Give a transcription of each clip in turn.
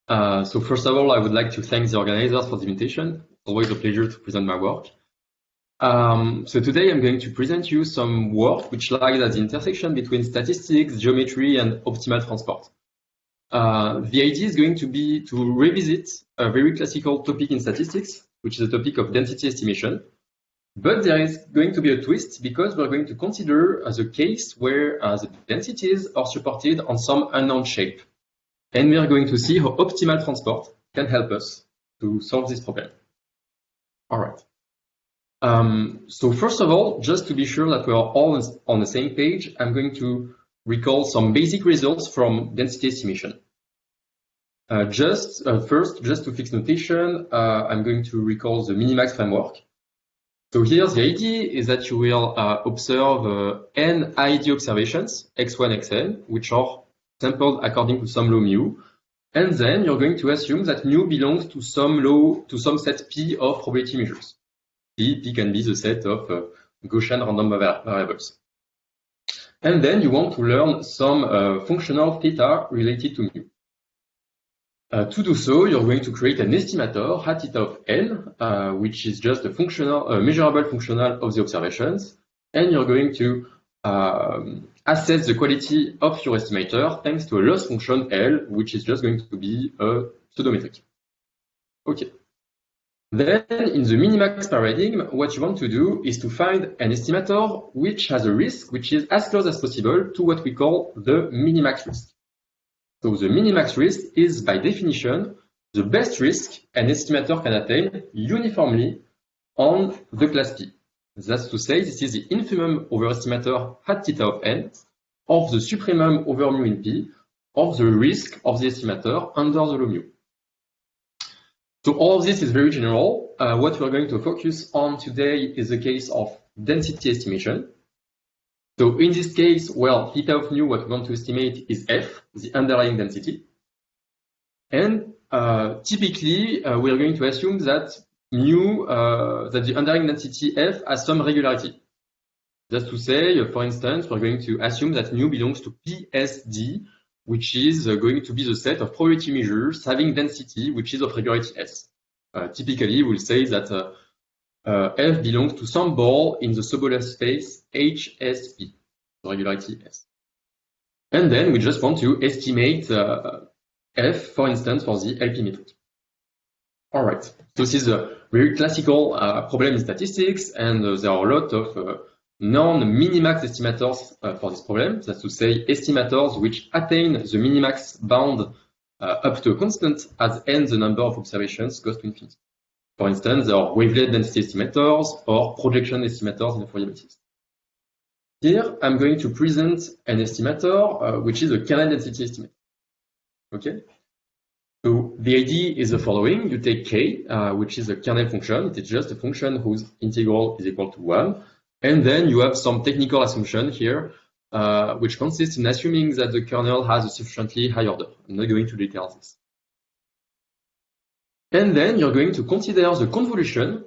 So first of all, I would like to thank the organizers for the invitation. Always a pleasure to present my work. So today I'm going to present you some work which lies at the intersection between statistics, geometry, and optimal transport. The idea is going to be to revisit a very classical topic in statistics, which is the topic of density estimation. But there is going to be a twist because we're going to consider as a case where the densities are supported on some unknown shape. And we are going to see how optimal transport can help us to solve this problem. All right. So first of all, just to be sure that we are all on the same page, I'm going to recall some basic results from density estimation. First, just to fix notation, I'm going to recall the minimax framework. So here the idea is that you will observe n ID observations, x1, xn, which are sampled according to some law mu, and then you're going to assume that mu belongs to some set P of probability measures. P can be the set of Gaussian random variables. And then you want to learn some functional theta related to mu. To do so, you're going to create an estimator hat theta of n, which is just a measurable functional of the observations, and you're going to assess the quality of your estimator thanks to a loss function L, which is just going to be a pseudometric. Okay. Then in the minimax paradigm, what you want to do is to find an estimator which has a risk which is as close as possible to what we call the minimax risk. So the minimax risk is by definition the best risk an estimator can attain uniformly on the class P. That's to say, this is the infimum over estimator hat theta of n, of the supremum over mu in P, of the risk of the estimator under the law mu. So all of this is very general. What we're going to focus on today is the case of density estimation. So in this case, well, theta of mu, what we want to estimate is f, the underlying density. And typically, we are going to assume that that the underlying density f has some regularity. Just to say, for instance, we're going to assume that mu belongs to PSD, which is going to be the set of probability measures having density, which is of regularity S. Typically, we'll say that f belongs to some ball in the Sobolev space HSP, regularity S. And then we just want to estimate f, for instance, for the LP metric. All right, so this is a very classical problem in statistics, and there are a lot of non-minimax estimators for this problem. That's to say, estimators which attain the minimax bound up to a constant as n the number of observations goes to infinity. For instance, there are wavelet density estimators or projection estimators in the Fourier basis. Here, I'm going to present an estimator which is a kernel density estimator. Okay. So the idea is the following. You take k, which is a kernel function. It is just a function whose integral is equal to 1. And then you have some technical assumption here, which consists in assuming that the kernel has a sufficiently high order. I'm not going to detail this. And then you're going to consider the convolution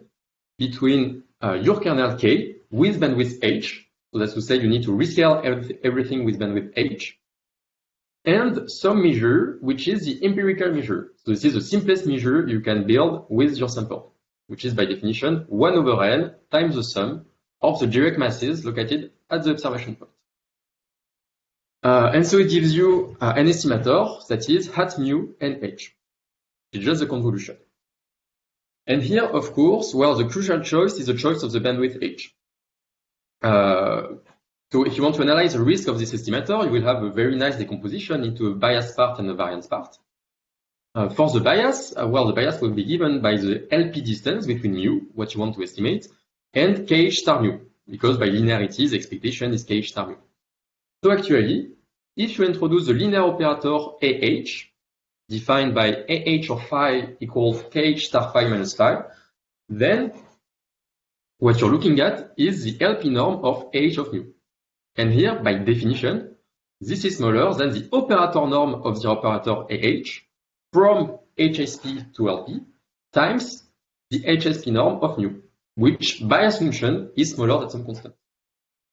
between your kernel k with bandwidth h. So that's to say you need to rescale everything with bandwidth h. And some measure, which is the empirical measure. So this is the simplest measure you can build with your sample, which is by definition 1 over n times the sum of the direct masses located at the observation point. And so it gives you an estimator that is hat mu and h. It's just the convolution. And here, of course, well, the crucial choice is the choice of the bandwidth h. So if you want to analyze the risk of this estimator, you will have a very nice decomposition into a bias part and a variance part. For the bias, well, the bias will be given by the LP distance between mu, what you want to estimate, and kh star mu, because by linearity, the expectation is kh star mu. So actually, if you introduce the linear operator AH, defined by AH of phi equals kh star phi minus phi, then what you're looking at is the LP norm of AH of mu. And here, by definition, this is smaller than the operator norm of the operator AH from HSP to LP times the HSP norm of mu, which by assumption is smaller than some constant.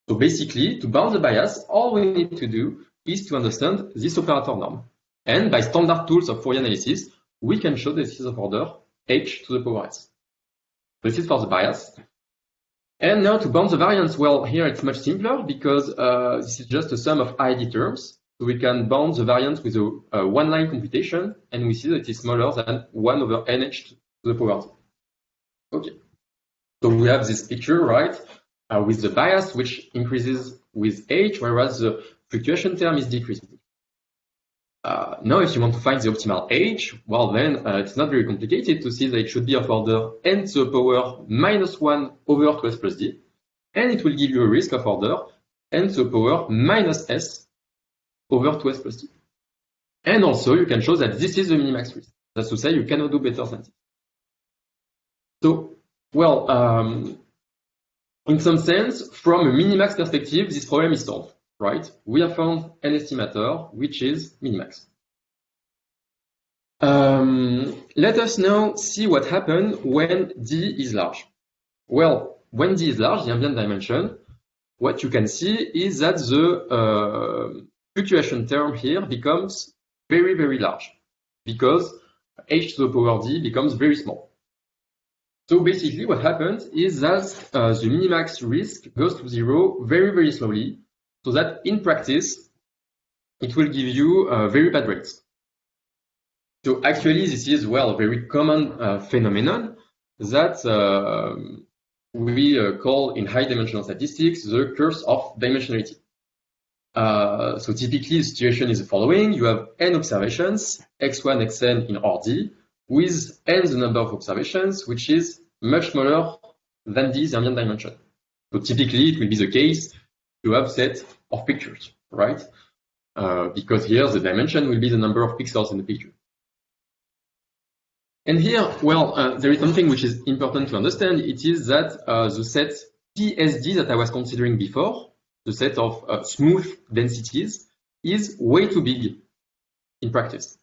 So basically, to bound the bias, all we need to do is to understand this operator norm. And by standard tools of Fourier analysis, we can show this is of order h to the power s. This is for the bias. And now to bound the variance, well, here it's much simpler because this is just a sum of ID terms. So we can bound the variance with a one-line computation, and we see that it's smaller than 1 over nh to the power z. Okay. So we have this picture, right, with the bias, which increases with h, whereas the fluctuation term is decreasing. Now, if you want to find the optimal h, well, then it's not very complicated to see that it should be of order n to the power minus 1 over 2s plus d, and it will give you a risk of order n to the power minus s over 2s plus d. And also, you can show that this is the minimax risk. That's to say, you cannot do better than this. So, well, in some sense, from a minimax perspective, this problem is solved. Right? We have found an estimator, which is minimax. Let us now see what happens when D is large. Well, when D is large, the ambient dimension, what you can see is that the fluctuation term here becomes very, very large because h to the power d becomes very small. So basically what happens is that the minimax risk goes to 0 very, very slowly, so that in practice, it will give you very bad rates. So actually, this is, well, a very common phenomenon that we call in high-dimensional statistics the curse of dimensionality. So typically, the situation is the following. You have n observations, x1, xn in RD, with n the number of observations, which is much smaller than the ambient dimension. So typically, it will be the case you have set of pictures, right? Because here the dimension will be the number of pixels in the picture. And here, well, there is something which is important to understand. It is that the set PSD that I was considering before, the set of smooth densities, is way too big in practice.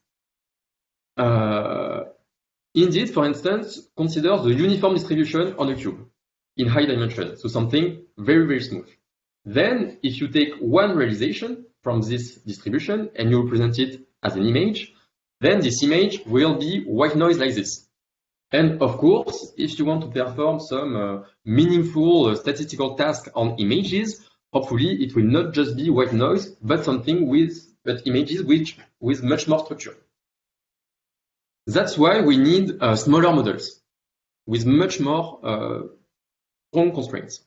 Indeed, for instance, consider the uniform distribution on a cube in high dimension, so something very, very smooth. Then, if you take one realization from this distribution and you represent it as an image, then this image will be white noise like this. And of course, if you want to perform some meaningful statistical task on images, hopefully it will not just be white noise, but something but images with much more structure. That's why we need smaller models with much more strong constraints.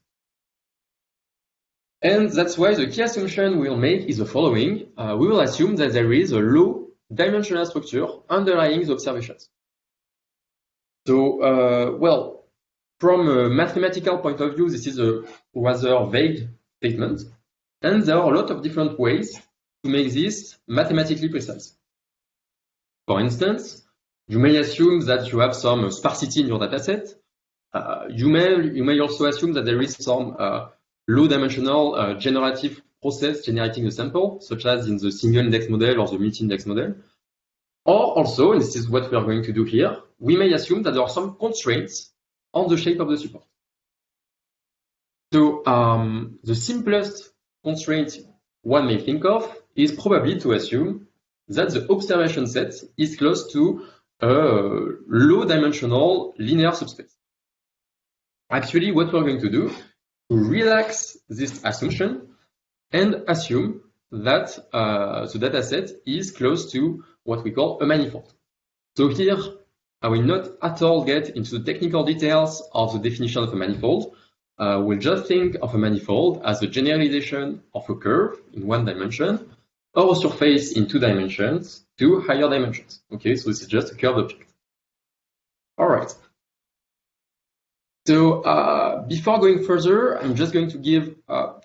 And that's why the key assumption we'll make is the following. We will assume that there is a low dimensional structure underlying the observations. So, well, from a mathematical point of view, this is a rather vague statement. And there are a lot of different ways to make this mathematically precise. For instance, you may assume that you have some sparsity in your dataset. You may also assume that there is some low-dimensional generative process generating a sample, such as in the single-index model or the multi-index model. Or also, and this is what we are going to do here, we may assume that there are some constraints on the shape of the support. So the simplest constraint one may think of is probably to assume that the observation set is close to a low-dimensional linear subspace. Actually, what we're going to do to relax this assumption and assume that the dataset is close to what we call a manifold. So here, I will not at all get into the technical details of the definition of a manifold. We'll just think of a manifold as a generalization of a curve in one dimension or a surface in 2 dimensions to higher dimensions. Okay, so this is just a curved object. All right. So before going further, I'm just going to give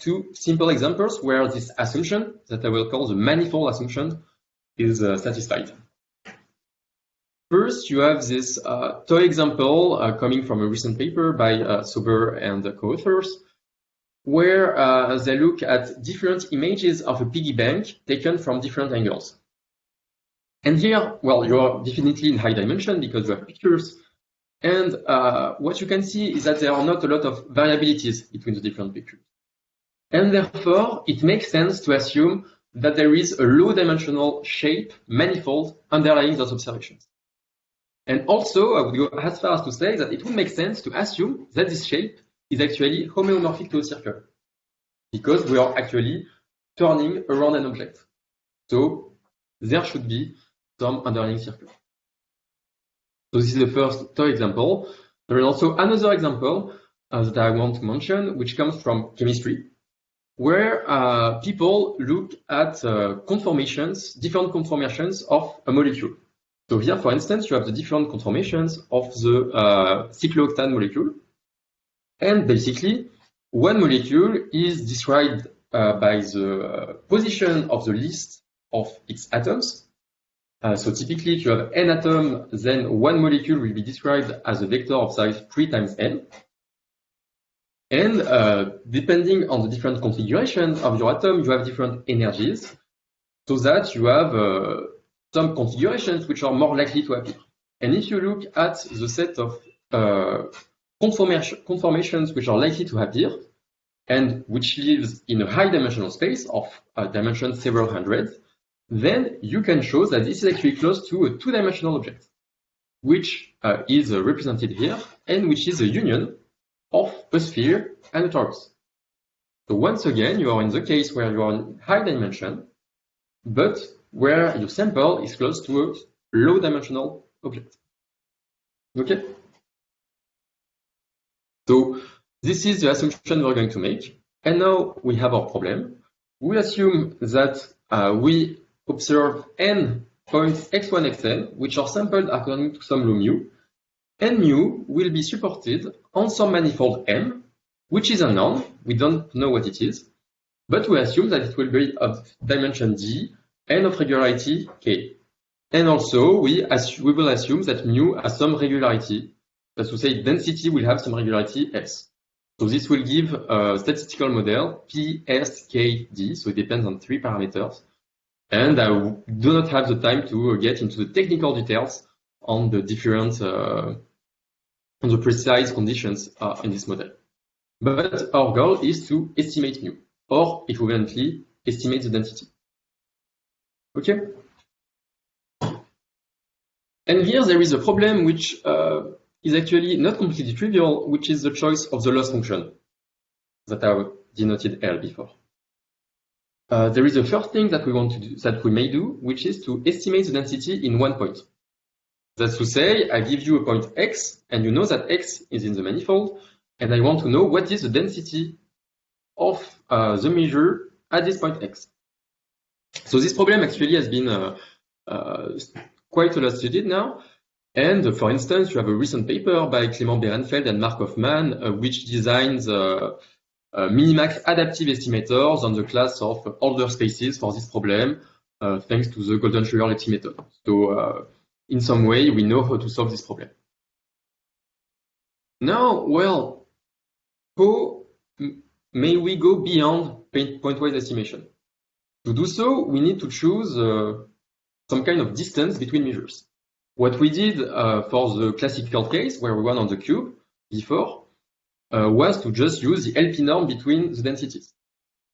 2 simple examples where this assumption that I will call the manifold assumption is satisfied. First, you have this toy example coming from a recent paper by Sober and co-authors, where they look at different images of a piggy bank taken from different angles. And here, well, you're definitely in high dimension because you have pictures. And what you can see is that there are not a lot of variabilities between the different pictures. And therefore, it makes sense to assume that there is a low-dimensional shape manifold underlying those observations. And also, I would go as far as to say that it would make sense to assume that this shape is actually homeomorphic to a circle, because we are actually turning around an object. So there should be some underlying circle. So this is the first toy example. There is also another example that I want to mention, which comes from chemistry, where people look at different conformations of a molecule. So here, for instance, you have the different conformations of the cyclooctane molecule. And basically, one molecule is described by the position of the list of its atoms. So typically, if you have n atoms, then one molecule will be described as a vector of size 3 times n. And depending on the different configurations of your atom, you have different energies, so that you have some configurations which are more likely to appear. And if you look at the set of conformations which are likely to appear, and which lives in a high dimensional space of dimension several hundred, then you can show that this is actually close to a two-dimensional object, which is represented here, and which is a union of a sphere and a torus. So once again, you are in the case where you are in high dimension, but where your sample is close to a low dimensional object. Okay? So this is the assumption we're going to make. And now we have our problem. We assume that we observe n points x1, xn, which are sampled according to some low mu, and mu will be supported on some manifold M, which is unknown. We don't know what it is, but we assume that it will be of dimension d and of regularity k. And also, we will assume that mu has some regularity. That's to say, density will have some regularity s. So this will give a statistical model PSKD, so it depends on 3 parameters. And I do not have the time to get into the technical details on the different, on the precise conditions in this model. But our goal is to estimate mu, or equivalently, estimate the density. Okay? And here there is a problem which is actually not completely trivial, which is the choice of the loss function that I denoted L before. There is a first thing that we want to do, that we may do, which is to estimate the density in one point. That's to say, I give you a point x, and you know that x is in the manifold, and I want to know what is the density of the measure at this point x. So this problem actually has been quite a lot studied now. And for instance, you have a recent paper by Clément Behrenfeld and Mark Hoffman, which designs minimax adaptive estimators on the class of order spaces for this problem, thanks to the Golden-Sugar-Levy method. So in some way, we know how to solve this problem. Now, well, how may we go beyond pointwise estimation? To do so, we need to choose some kind of distance between measures. What we did for the classical case, where we went on the cube before, was to just use the LP norm between the densities.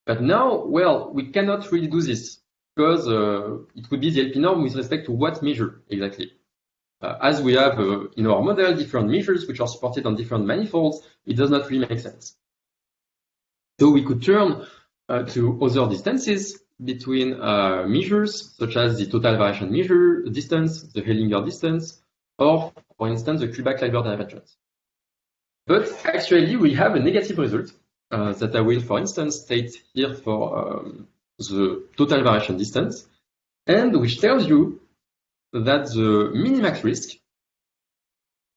But now, well, we cannot really do this, because it would be the LP norm with respect to what measure exactly. As we have in our model different measures which are supported on different manifolds, it does not really make sense. So we could turn to other distances between measures, such as the total variation measure distance, the Hellinger distance, or, for instance, the Kullback-Leibler divergence. But actually, we have a negative result that I will, for instance, state here for the total variation distance, and which tells you that the minimax risk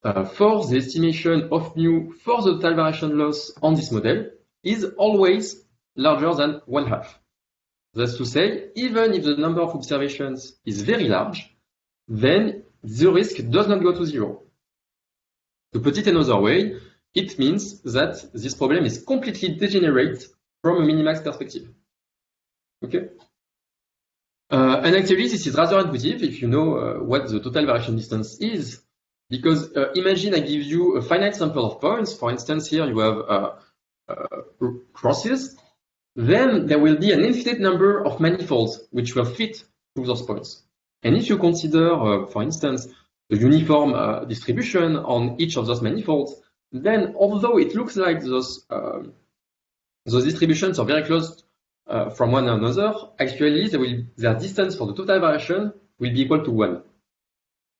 for the estimation of mu for the total variation loss on this model is always larger than 1/2. That's to say, even if the number of observations is very large, then the risk does not go to 0. To put it another way, it means that this problem is completely degenerate from a minimax perspective. Okay? And actually, this is rather intuitive if you know what the total variation distance is, because imagine I give you a finite sample of points. For instance, here you have crosses. Then there will be an infinite number of manifolds which will fit through those points. And if you consider, for instance, the uniform distribution on each of those manifolds, then although it looks like those distributions are very close from one another, actually their distance for the total variation will be equal to 1.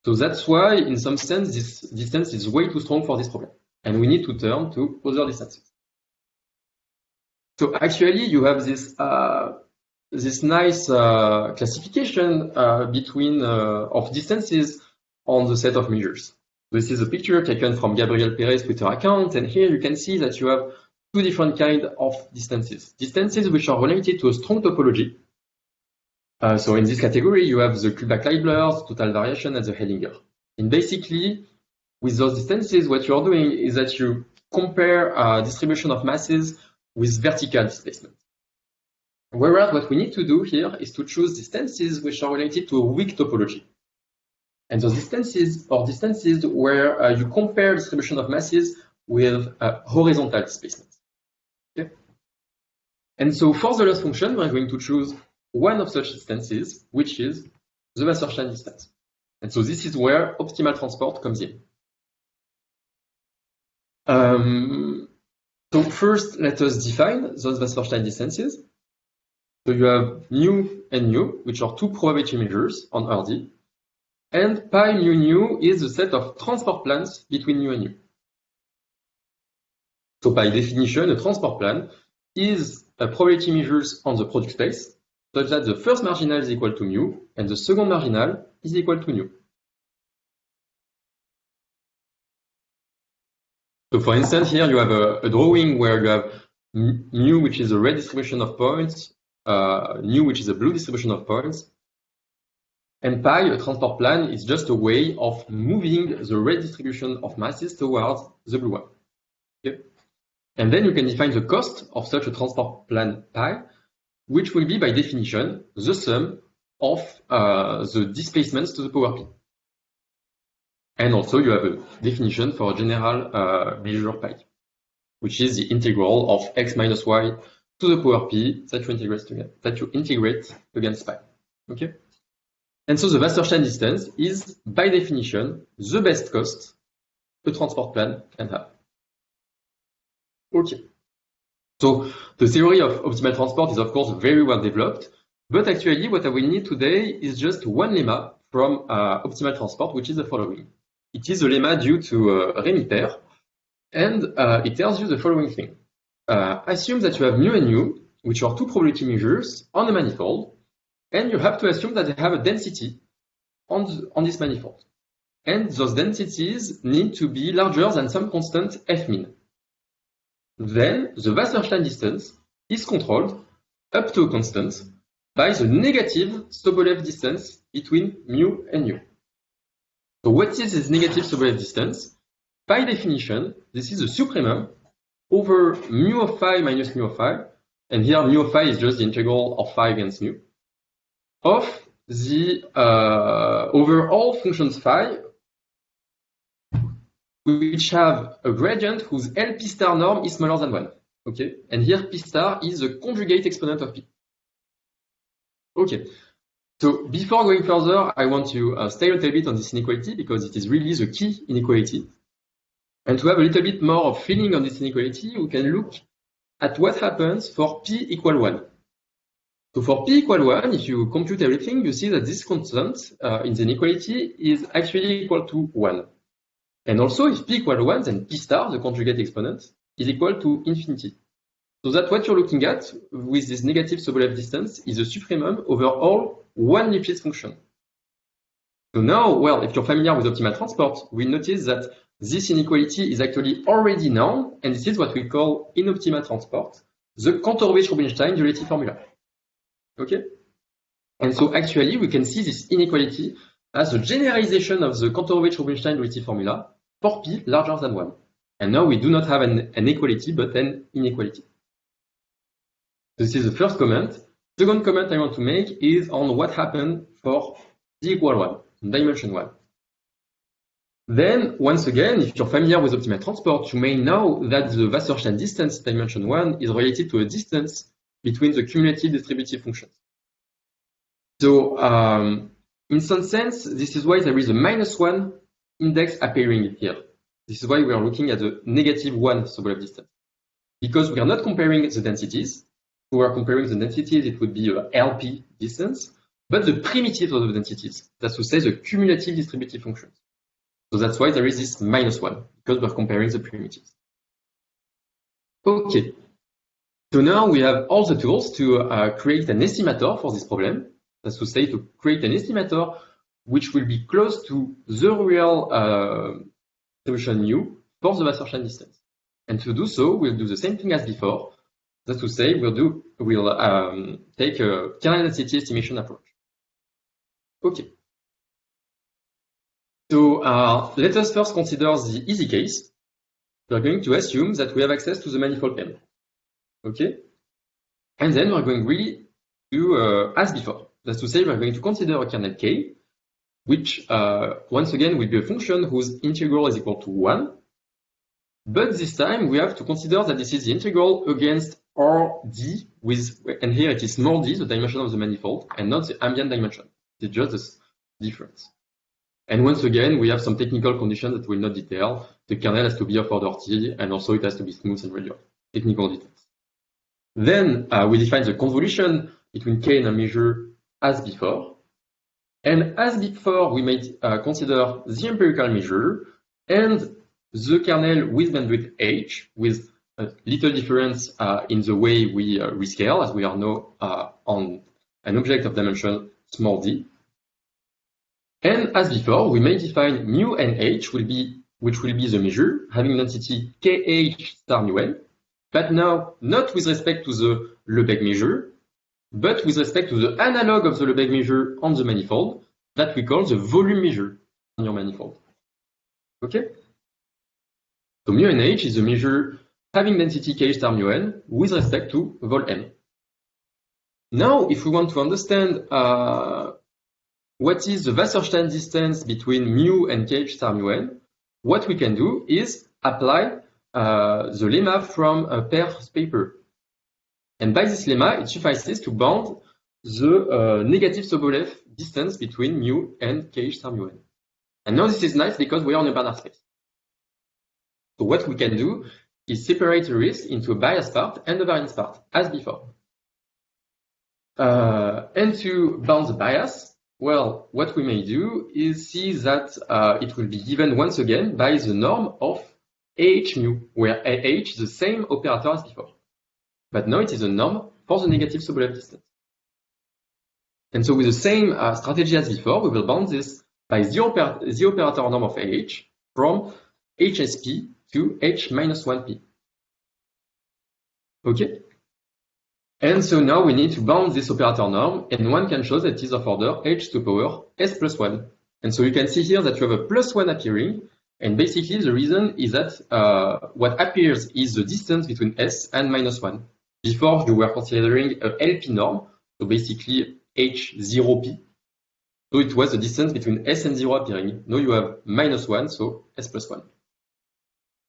So that's why, in some sense, this distance is way too strong for this problem. And we need to turn to other distances. So actually, you have this nice classification between of distances on the set of measures. This is a picture taken from Gabriel Perez Twitter account, and here you can see that you have two different kinds of distances. Distances which are related to a strong topology. So in this category, you have the Kullback-Leibler, total variation, and the Hellinger. And basically, with those distances, what you are doing is that you compare distribution of masses with vertical displacement. Whereas what we need to do here is to choose distances which are related to a weak topology. And those distances are distances where you compare distribution of masses with horizontal displacement. Okay? And so for the loss function, we're going to choose one of such distances, which is the Wasserstein distance. And so this is where optimal transport comes in. So first, let us define those Wasserstein distances. So you have mu and nu, which are two probability measures on RD. And pi mu nu is the set of transport plans between nu and nu. So by definition, a transport plan is a probability measures on the product space, such that the first marginal is equal to mu, and the second marginal is equal to nu. So for instance, here you have a drawing where you have mu, which is a red distribution of points, nu, which is a blue distribution of points, and pi, a transport plan, is just a way of moving the red distribution of masses towards the blue one. Okay? And then you can define the cost of such a transport plan pi, which will be, by definition, the sum of the displacements to the power p. And also, you have a definition for a general measure pi, which is the integral of x minus y to the power p that you integrate against pi. Okay? And so the Wasserstein distance is, by definition, the best cost a transport plan can have. Okay. So the theory of optimal transport is, of course, very well developed, but actually what we need today is just one lemma from optimal transport, which is the following. It is a lemma due to Rémy Paire, and it tells you the following thing. Assume that you have mu and nu, which are two probability measures on a manifold, and you have to assume that they have a density on this manifold. And those densities need to be larger than some constant f min. Then the Wasserstein distance is controlled up to a constant by the negative Sobolev distance between mu and nu. So what is this negative Sobolev distance? By definition, this is the supremum over mu of phi minus mu of phi, and here mu of phi is just the integral of phi against mu, of the over all functions phi which have a gradient whose L p star norm is smaller than 1. Okay, and here p star is the conjugate exponent of p. Okay, so before going further, I want to stay a little bit on this inequality because it is really the key inequality. And to have a little bit more of feeling on this inequality, we can look at what happens for p equal 1. So for p equal 1, if you compute everything, you see that this constant in the inequality is actually equal to 1. And also, if p equal 1, then p star, the conjugate exponent, is equal to infinity. So that what you're looking at with this negative Sobolev distance is a supremum over all one Lipschitz function. So now, well, if you're familiar with optimal transport, we notice that this inequality is actually already known, and this is what we call in optimal transport, the Kantorowicz-Rubinstein duality formula. Okay? And so actually, we can see this inequality as a generalization of the Kantorowicz-Rubinstein duality formula for p larger than 1. And now we do not have an equality, but an inequality. This is the first comment. Second comment I want to make is on what happened for p equal 1, dimension 1. Then, once again, if you're familiar with optimal transport, you may know that the Wasserstein distance dimension 1 is related to a distance between the cumulative distributive functions. So, In some sense, this is why there is a -1 index appearing here. This is why we are looking at the -1 Sobolev distance. Because we are not comparing the densities. If we are comparing the densities, it would be a LP distance, but the primitives of the densities. That's to say the cumulative distributive functions. So that's why there is this -1, because we're comparing the primitives. Okay. So now we have all the tools to create an estimator for this problem. That's to say, to create an estimator which will be close to the real solution mu for the Wasserstein distance. And to do so, we'll do the same thing as before. That's to say, we'll take a kernel density estimation approach. Okay. So let us first consider the easy case. We're going to assume that we have access to the manifold M. Okay? And then we're going really to, as before, that's to say, we're going to consider a kernel K, which once again will be a function whose integral is equal to 1. But this time we have to consider that this is the integral against Rd with, and here it is small d, the dimension of the manifold, and not the ambient dimension. It's just the difference. And once again, we have some technical conditions that we'll not detail. The kernel has to be of order T, and also it has to be smooth and radial. Technical details. Then we define the convolution between K and a measure as before. And as before, we may consider the empirical measure and the kernel with bandwidth H, with a little difference in the way we rescale, as we are now on an object of dimension small d. And as before, we may define mu and h, which will be the measure, having density kh star mu n, but now not with respect to the Lebesgue measure, but with respect to the analog of the Lebesgue measure on the manifold, that we call the volume measure on your manifold. Okay? So mu and h is a measure having density k star mu n with respect to vol m. Now, if we want to understand what is the Wasserstein distance between mu and kh star mu n, what we can do is apply the lemma from Per's paper. And by this lemma, it suffices to bound the negative Sobolev distance between mu and kh star mu n. And now this is nice because we are in a Banach space. So what we can do is separate the risk into a bias part and a variance part, as before. And to bound the bias, well, what we may do is see that it will be given once again by the norm of AH mu, where AH is the same operator as before. But now it is a norm for the negative Sobolev distance. And so with the same strategy as before, we will bound this by the operator norm of AH from HSP to H minus 1P. Okay? And so now we need to bound this operator norm, and one can show that it is of order H to the power S plus 1. And so you can see here that you have a plus 1 appearing, and basically the reason is that what appears is the distance between S and minus 1. Before you were considering a LP norm, so basically H0P. So it was the distance between S and 0 appearing. Now you have minus 1, so S plus 1.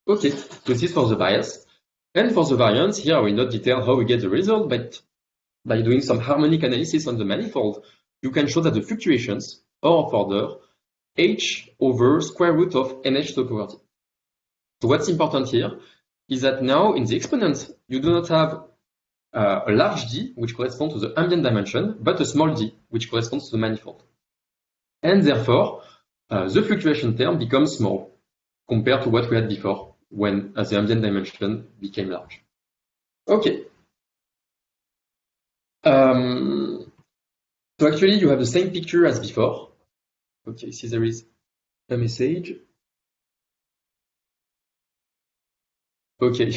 Okay, so this is for the bias. And for the variance, here I will not detail how we get the result, but by doing some harmonic analysis on the manifold, you can show that the fluctuations are of order H over square root of NH to the power T. So what's important here is that now in the exponent, you do not have a large d, which corresponds to the ambient dimension, but a small d, which corresponds to the manifold. And therefore, the fluctuation term becomes small compared to what we had before, when the ambient dimension became large. Okay. So actually, you have the same picture as before. Okay, see there is a message. Okay.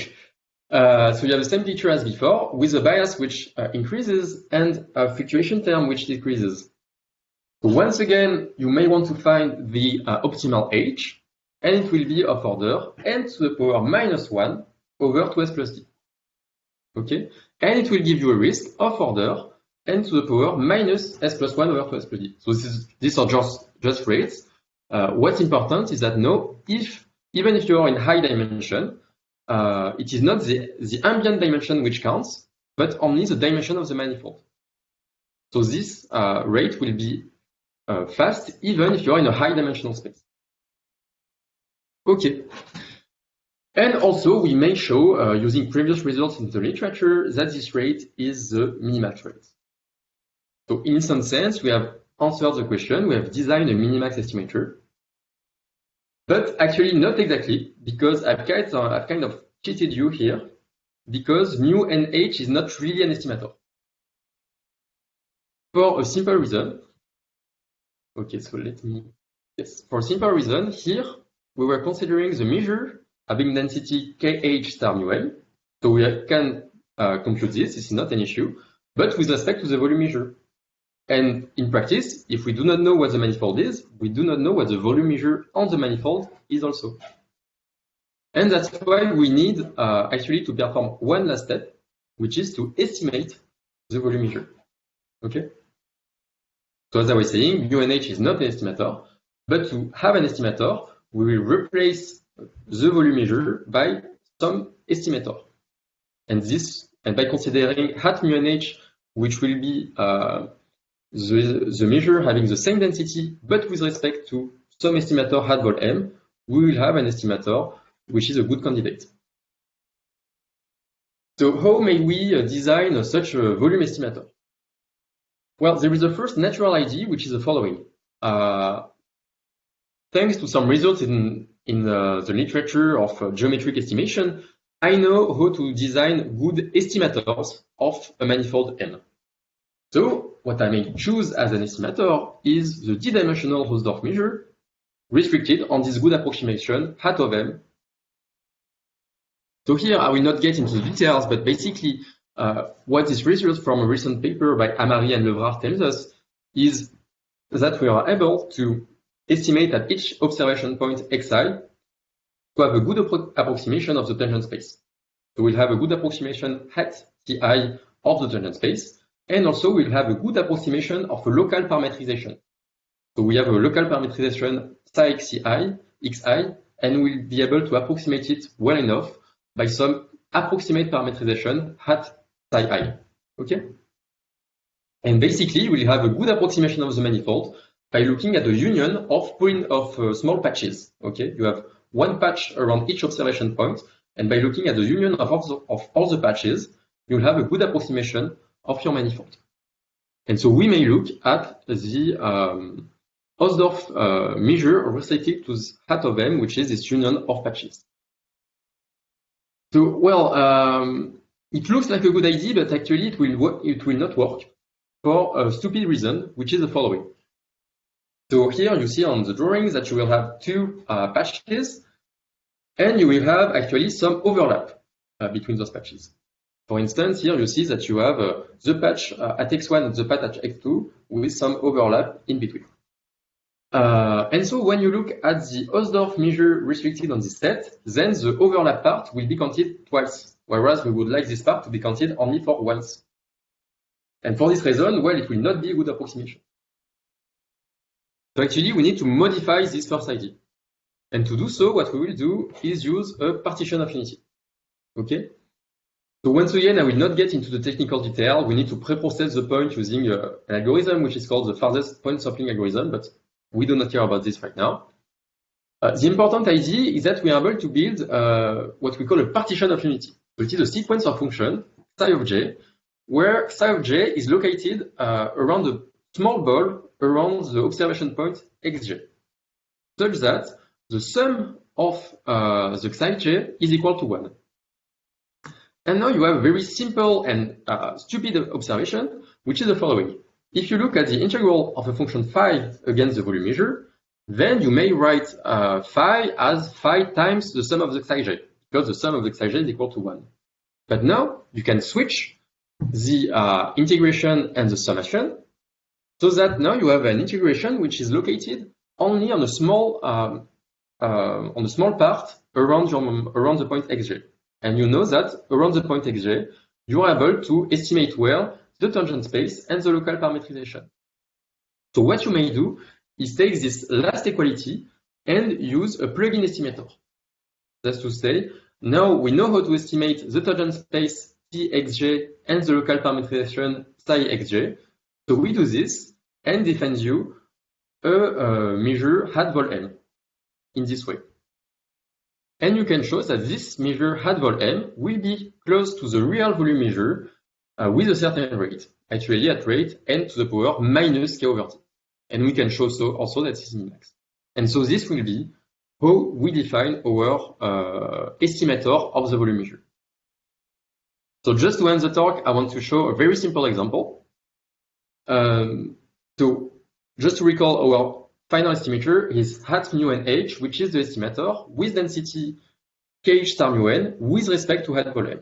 So you have the same picture as before, with a bias which increases and a fluctuation term which decreases. So once again, you may want to find the optimal H, and it will be of order n to the power minus 1 over 2s plus d. Okay? And it will give you a risk of order n to the power minus s plus 1 over 2s plus d. So these are just rates. What's important is that now, even if you are in high dimension, it is not the ambient dimension which counts, but only the dimension of the manifold. So this rate will be fast, even if you are in a high dimensional space. Okay. And also, we may show, using previous results in the literature, that this rate is the minimax rate. So in some sense, we have answered the question, we have designed a minimax estimator, but actually not exactly, because I've kind of cheated you here, because mu and h is not really an estimator. For a simple reason. Okay, so yes, for a simple reason, here we were considering the measure having density kh star mu m, so we can compute this is not an issue, but with respect to the volume measure. And in practice, if we do not know what the manifold is, we do not know what the volume measure on the manifold is also. And that's why we need actually to perform one last step, which is to estimate the volume measure. Okay? So as I was saying, mu and h is not an estimator, but to have an estimator, we will replace the volume measure by some estimator. And by considering hat mu and h, which will be the measure having the same density, but with respect to some estimator hat vol m, we will have an estimator which is a good candidate. So how may we design such a volume estimator? Well, there is a first natural idea, which is the following. Thanks to some results in the literature of geometric estimation, I know how to design good estimators of a manifold M. So what I may choose as an estimator is the d-dimensional Hausdorff measure restricted on this good approximation hat of M. So here I will not get into the details, but basically what this research from a recent paper by Amari and Levrard tells us is that we are able to estimate at each observation point xi to have a good approximation of the tangent space. So we'll have a good approximation hat ci of the tangent space, and also we'll have a good approximation of a local parametrization. So we have a local parametrization psi xi, and we'll be able to approximate it well enough by some approximate parametrization hat psi I. Okay? And basically, we'll have a good approximation of the manifold by looking at the union of small patches. Okay? You have one patch around each observation point, and by looking at the union of all the patches, you'll have a good approximation of your manifold. And so we may look at the Hausdorff measure restricted to the hat of M, which is this union of patches. So, well, it looks like a good idea, but actually it will not work for a stupid reason, which is the following. So here you see on the drawings that you will have two patches, and you will have actually some overlap between those patches. For instance, here you see that you have the patch at x1 and the patch at x2 with some overlap in between. And so when you look at the Hausdorff measure restricted on this set, then the overlap part will be counted twice, whereas we would like this part to be counted only for once. And for this reason, well, it will not be a good approximation. So actually, we need to modify this first idea. And to do so, what we will do is use a partition of unity. Okay? So once again, I will not get into the technical detail. We need to pre-process the point using an algorithm, which is called the farthest point sampling algorithm, but we do not care about this right now. The important idea is that we are able to build what we call a partition of unity. So it is a sequence of functions, psi of j, where psi of j is located around a small ball around the observation point xj, such that the sum of the psi j is equal to 1. And now you have a very simple and stupid observation, which is the following. If you look at the integral of a function phi against the volume measure, then you may write phi as phi times the sum of the psi j, because the sum of the psi j is equal to 1. But now you can switch the integration and the summation, so that now you have an integration which is located only on a small part around the point xj. And you know that around the point xj, you are able to estimate well the tangent space and the local parametrization. So what you may do is take this last equality and use a plugin estimator. That's to say, now we know how to estimate the tangent space Txj and the local parametrization psi xj. So we do this and defend you measure hat vol m in this way. And you can show that this measure hat vol m will be close to the real volume measure with a certain rate, actually at rate n to the power minus k over t. And we can show also that this is minimax. And so this will be how we define our estimator of the volume measure. So just to end the talk, I want to show a very simple example. So just to recall, our final estimator is hat mu n h, which is the estimator with density kh star mu n with respect to hat vol m.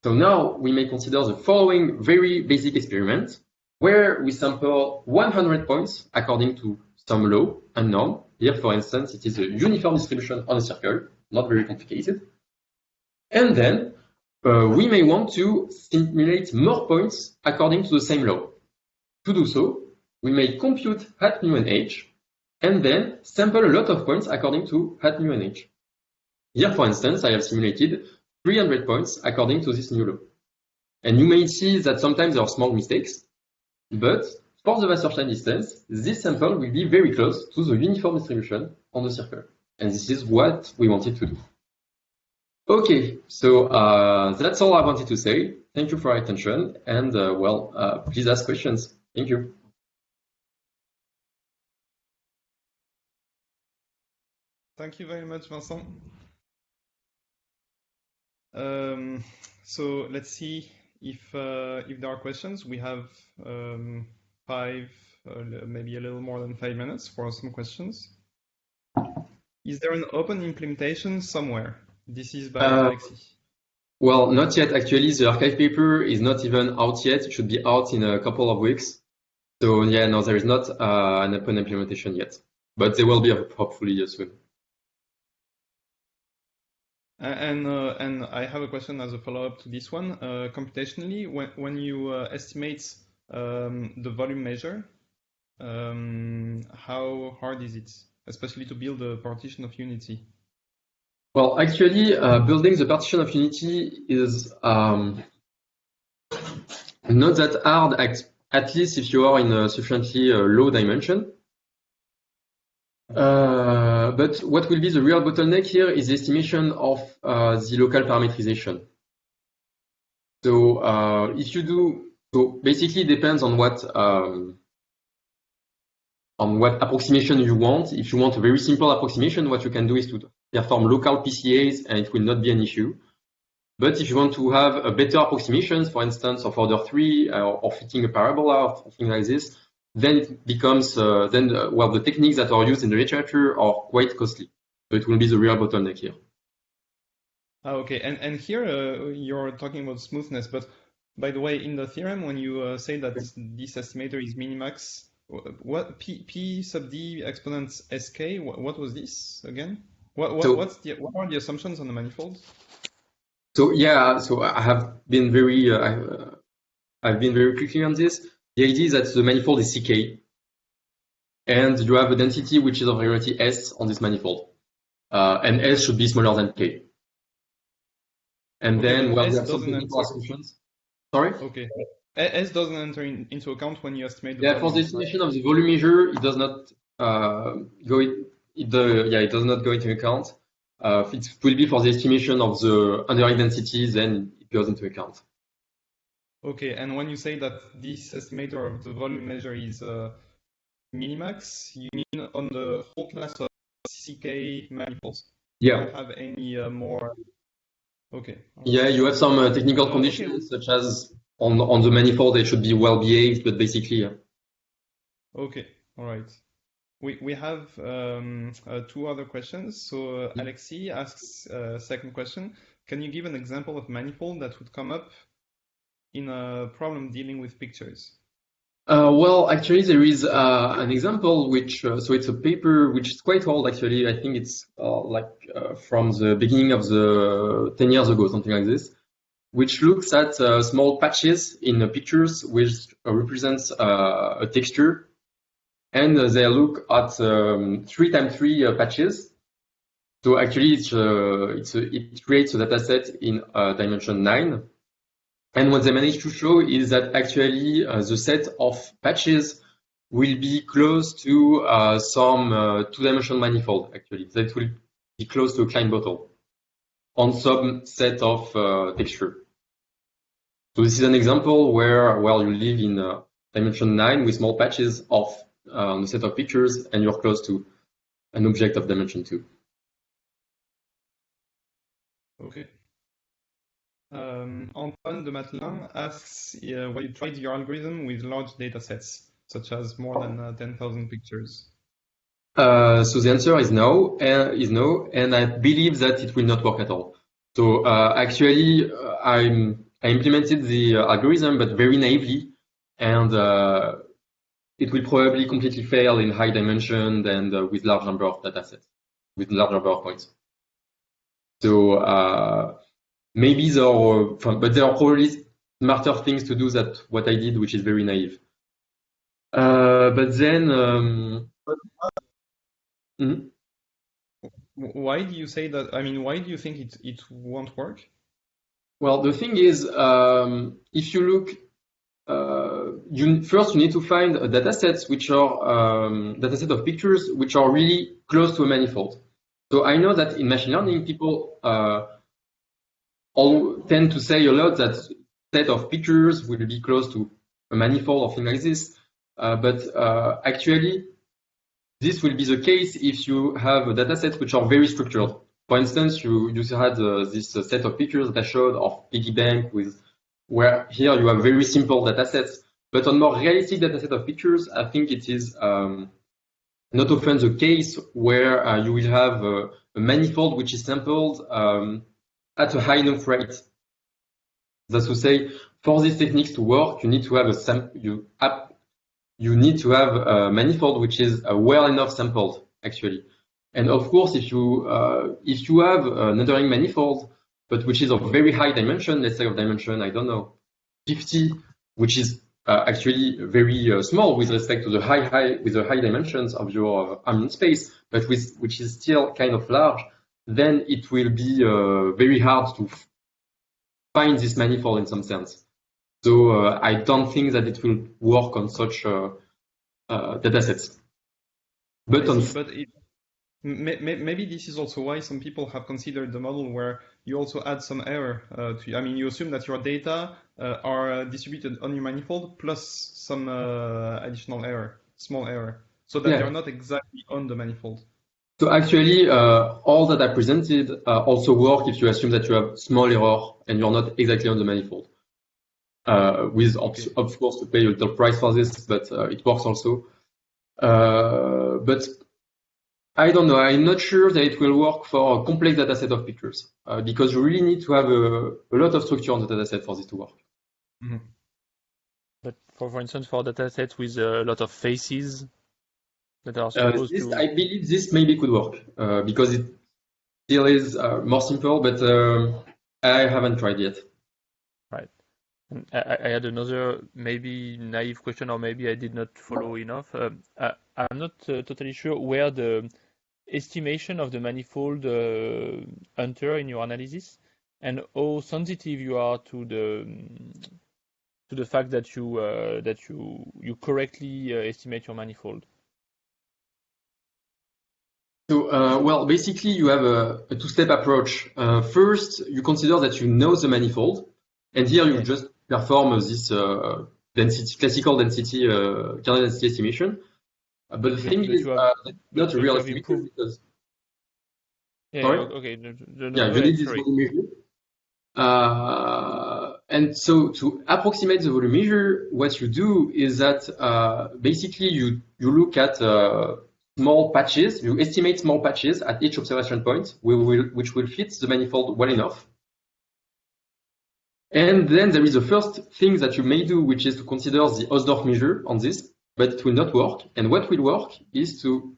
So now we may consider the following very basic experiment where we sample 100 points according to some law and norm. Here, for instance, it is a uniform distribution on a circle, not very complicated. And then we may want to simulate more points according to the same law. To do so, we may compute hat mu n h and then sample a lot of points according to hat mu n h. Here, for instance, I have simulated 300 points according to this new law. And you may see that sometimes there are small mistakes, but for the Wasserstein distance, this sample will be very close to the uniform distribution on the circle. And this is what we wanted to do. Okay, so that's all I wanted to say. Thank you for your attention, and please ask questions. Thank you. Thank you very much, Vincent. So let's see if there are questions. We have 5, maybe a little more than 5 minutes for some questions. Is there an open implementation somewhere? This is by Alexis. Well, not yet. Actually, the archive paper is not even out yet. It should be out in a couple of weeks. So yeah, no, there is not an open implementation yet, but there will be hopefully soon. And I have a question as a follow-up to this one. Computationally, when you estimate the volume measure, how hard is it, especially to build a partition of unity? Well, actually, building the partition of unity is not that hard, at least if you are in a sufficiently low dimension. But what will be the real bottleneck here is the estimation of the local parametrization. So if you do, so basically it depends on what approximation you want. If you want a very simple approximation, what you can do is to perform local PCAs and it will not be an issue. But if you want to have a better approximations, for instance, of order 3 or fitting a parabola or something like this, then it becomes, the techniques that are used in the literature are quite costly. So it will be the real bottleneck here. Okay, and here you're talking about smoothness, but by the way, in the theorem, when you say that this estimator is minimax, what P sub D exponent SK, what was this again? What are the assumptions on the manifold? So yeah, so I've been very quickly on this. The idea is that the manifold is CK, and you have a density which is of regularity S on this manifold, and S should be smaller than K. And okay, then we have some technical assumptions. Sorry? Okay. S doesn't enter into account when you estimate the volume. For the estimation of the volume measure, it does not it does not go into account. It will be for the estimation of the underlying densities, then it goes into account. Okay, and when you say that this estimator of the volume measure is minimax, you mean on the whole class of CK manifolds? Yeah. You don't have any more. Okay. Yeah, you have some technical conditions, such as on the manifold they should be well behaved, but basically, yeah. Okay, all right. We have 2 other questions. So Alexis asks second question: can you give an example of manifold that would come up in a problem dealing with pictures? Well, actually, there is an example which, so it's a paper which is quite old, actually. I think it's from the beginning of the 10 years ago, something like this, which looks at small patches in the pictures, which represents a texture. And they look at 3x3 patches. So actually, it creates a dataset in dimension 9. And what they managed to show is that actually the set of patches will be close to some two-dimensional manifold, actually. That will be close to a Klein bottle on some set of texture. So this is an example where, well, you live in dimension 9 with small patches of a set of pictures, and you're close to an object of dimension 2. Okay. Antoine de Matelin asks why you tried your algorithm with large data sets, such as more than 10,000 pictures. So the answer is no, and I believe that it will not work at all. So actually, I implemented the algorithm, but very naively, and it will probably completely fail in high dimension and with large number of data sets, with large number of points. So maybe there are, but there are probably smarter things to do than what I did, which is very naive. But then. Why do you say that? I mean, why do you think it won't work? Well, the thing is, if you look, first you need to find a dataset which are dataset of pictures which are really close to a manifold. So I know that in machine learning, people all tend to say a lot that set of pictures will be close to a manifold or thing like this, but actually, this will be the case if you have a dataset which are very structured. For instance, you had this set of pictures that I showed of piggy bank where here you have very simple datasets, but on more realistic dataset of pictures, I think it is not often the case where you will have a manifold which is sampled at a high enough rate. That's to say, for these techniques to work, you need to have you need to have a manifold which is well enough sampled, actually. And of course, if you have an underlying manifold, but which is of very high dimension, let's say of dimension, I don't know, 50, which is actually very small with respect to the high dimensions of your ambient space, but which is still kind of large, then it will be very hard to find this manifold in some sense. So I don't think that it will work on such datasets. But maybe this is also why some people have considered the model where you also add some error. I mean, you assume that your data are distributed on your manifold plus some additional error, small error, so that they're not exactly on the manifold. So actually, all that I presented also work if you assume that you have small error and you're not exactly on the manifold. With of course to pay a little price for this, but it works also. But I don't know. I'm not sure that it will work for a complex dataset of pictures because you really need to have a lot of structure on the dataset for this to work. Mm-hmm. But for instance, for datasets with a lot of faces that are supposed to. I believe this maybe could work because it still is more simple, but I haven't tried yet. Right. I had another maybe naive question, or maybe I did not follow enough. I'm not totally sure where the estimation of the manifold enter in your analysis, and how sensitive you are to the fact that you correctly estimate your manifold. So, well, basically, you have a two-step approach. First, you consider that you know the manifold, and here you just perform this classical density, kernel density estimation. But the thing is, not a real estimation because. Sorry? Okay. You need this volume measure. And so to approximate the volume measure, what you do is that basically you look at small patches, you estimate small patches at each observation point, which will fit the manifold well enough. And then there is the first thing that you may do, which is to consider the Hausdorff measure on this, but it will not work. And what will work is to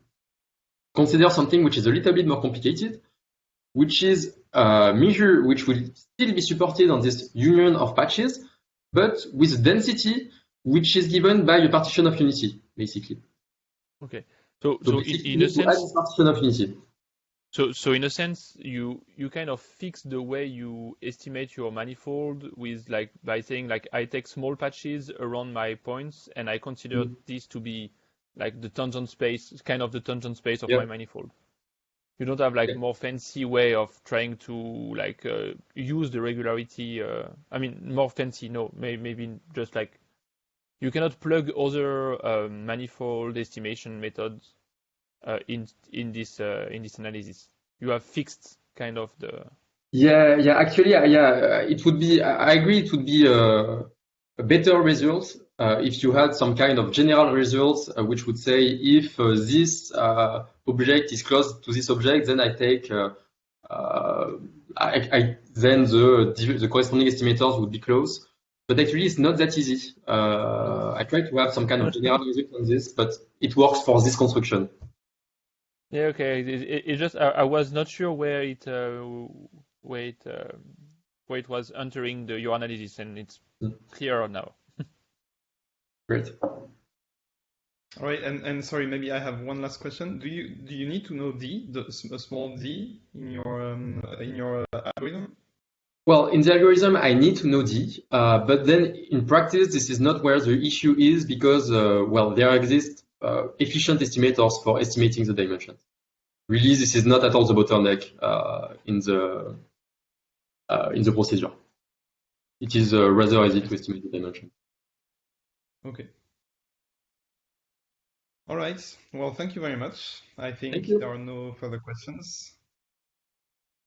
consider something which is a little bit more complicated, which is a measure which will still be supported on this union of patches, but with a density which is given by a partition of unity, basically. Okay. So in a sense, partition of unity. So in a sense, you kind of fix the way you estimate your manifold by saying like I take small patches around my points and I consider this to be like the tangent space, kind of the tangent space of Yeah. my manifold. You don't have like Yeah. more fancy way of trying to like use the regularity. I mean, more fancy, no, maybe just like you cannot plug other manifold estimation methods in this analysis. You have fixed kind of the. Yeah. Actually, it would be. I agree. It would be a better result if you had some kind of general results, which would say if this object is close to this object, then I take. Then the corresponding estimators would be close. But actually, it's not that easy. I try to have some kind of general result on this, but it works for this construction. Yeah, okay. It just I was not sure where it was entering your analysis, and it's clearer now. Great. All right, and sorry, maybe I have one last question. Do you need to know D, a small d in your algorithm? Well, in the algorithm, I need to know D, but then in practice, this is not where the issue is because, well, there exist efficient estimators for estimating the dimensions. Really, this is not at all the bottleneck in the procedure. It is rather easy to estimate the dimension. Okay. All right. Well, thank you very much. I think Thank you. there are no further questions.